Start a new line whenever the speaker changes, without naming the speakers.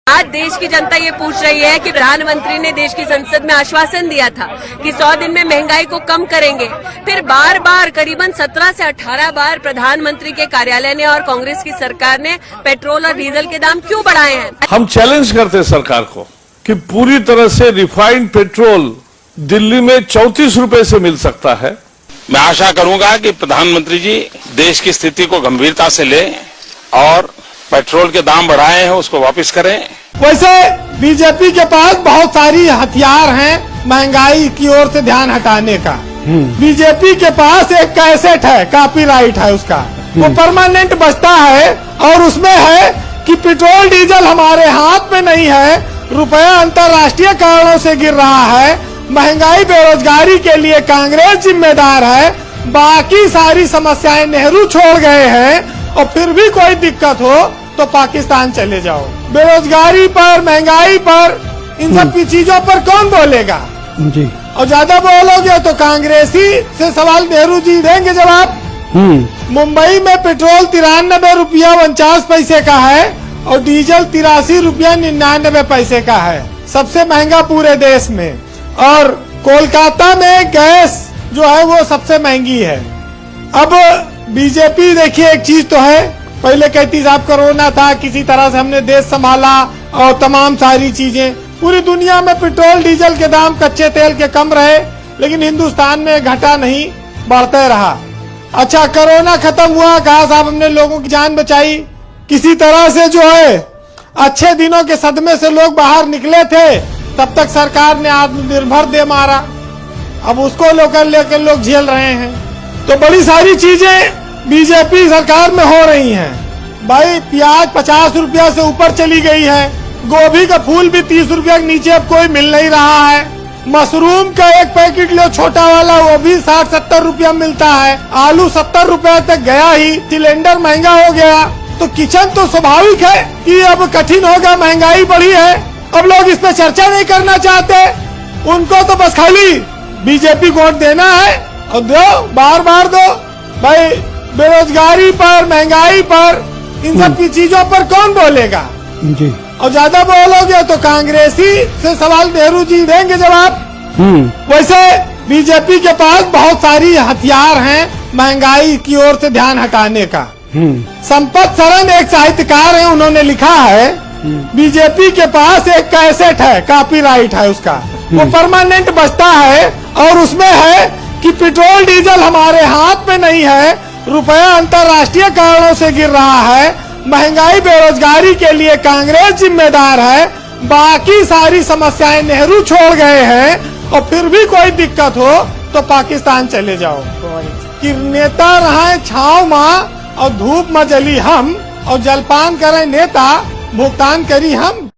आज देश की जनता ये पूछ रही है कि प्रधानमंत्री ने देश की संसद में आश्वासन दिया था कि 100 दिन में महंगाई को कम करेंगे। फिर बार बार करीबन 17 से 18 बार प्रधानमंत्री के कार्यालय ने और कांग्रेस की सरकार ने पेट्रोल और डीजल के दाम क्यों बढ़ाए हैं?
हम चैलेंज करते हैं सरकार को कि पूरी तरह से रिफाइंड पेट्रोल दिल्ली में 34 रुपए से मिल सकता है।
मैं आशा करूंगा कि प्रधानमंत्री जी देश की स्थिति को गंभीरता से लें और पेट्रोल के दाम बढ़ाए हैं उसको वापस करें।
वैसे बीजेपी के पास बहुत सारी हथियार हैं महंगाई की ओर से ध्यान हटाने का। बीजेपी के पास एक कैसेट है, कॉपीराइट है उसका, वो परमानेंट बजता है और उसमें है कि पेट्रोल डीजल हमारे हाथ में नहीं है, रुपया अंतर्राष्ट्रीय कारणों से गिर रहा है, महंगाई बेरोजगारी के लिए कांग्रेस जिम्मेदार है, बाकी सारी समस्याएं नेहरू छोड़ गए हैं और फिर भी कोई दिक्कत हो तो पाकिस्तान चले जाओ। बेरोजगारी पर, महंगाई पर, इन सब की चीजों पर कौन बोलेगा जी? और ज्यादा बोलोगे तो कांग्रेसी से सवाल नेहरू जी देंगे जवाब। मुंबई में पेट्रोल 93 रुपया 49 पैसे का है और डीजल 83 रुपया 99 पैसे का है, सबसे महंगा पूरे देश में। और कोलकाता में गैस जो है वो सबसे महंगी है। अब बीजेपी देखिए एक चीज तो है, पहले कहती साहब कोरोना था, किसी तरह से हमने देश संभाला और तमाम सारी चीजें, पूरी दुनिया में पेट्रोल डीजल के दाम कच्चे तेल के कम रहे लेकिन हिंदुस्तान में घटा नहीं, बढ़ते रहा। अच्छा कोरोना खत्म हुआ, कहा साहब हमने लोगों की जान बचाई, किसी तरह से जो है अच्छे दिनों के सदमे से लोग बाहर निकले थे, तब तक सरकार ने आत्मनिर्भर दे मारा, अब उसको लेकर लोग झेल रहे हैं। तो बड़ी सारी चीजें बीजेपी सरकार में हो रही हैं। भाई प्याज 50 रुपया से ऊपर चली गई है, गोभी का फूल भी 30 रुपया के नीचे अब कोई मिल नहीं रहा है, मशरूम का एक पैकेट लो छोटा वाला वो भी 60-70 रुपया मिलता है, आलू 70 रुपया तक गया ही, सिलेंडर महंगा हो गया। तो किचन तो स्वाभाविक है कि अब कठिन होगा, महंगाई बढ़ी है, अब लोग इस पे चर्चा नहीं करना चाहते, उनको तो बस खाली बीजेपी को वोट देना है और दो, बार बार दो। भाई बेरोजगारी पर, महंगाई पर, इन सब की चीजों पर कौन बोलेगा जी? और ज्यादा बोलोगे तो कांग्रेसी से सवाल नेहरू जी देंगे जवाब। वैसे बीजेपी के पास बहुत सारी हथियार हैं महंगाई की ओर से ध्यान हटाने का। संपत सरन एक साहित्यकार हैं, उन्होंने लिखा है बीजेपी के पास एक कैसेट है, कॉपीराइट है उसका, वो परमानेंट बजता है और उसमें है कि पेट्रोल डीजल हमारे हाथ में नहीं है, रुपया अंतर्राष्ट्रीय कारणों से गिर रहा है, महंगाई बेरोजगारी के लिए कांग्रेस जिम्मेदार है, बाकी सारी समस्याएं नेहरू छोड़ गए हैं और फिर भी कोई दिक्कत हो तो पाकिस्तान चले जाओ। कि नेता रहे छाव माँ और धूप में जली हम और जलपान करें नेता, भुगतान करी हम।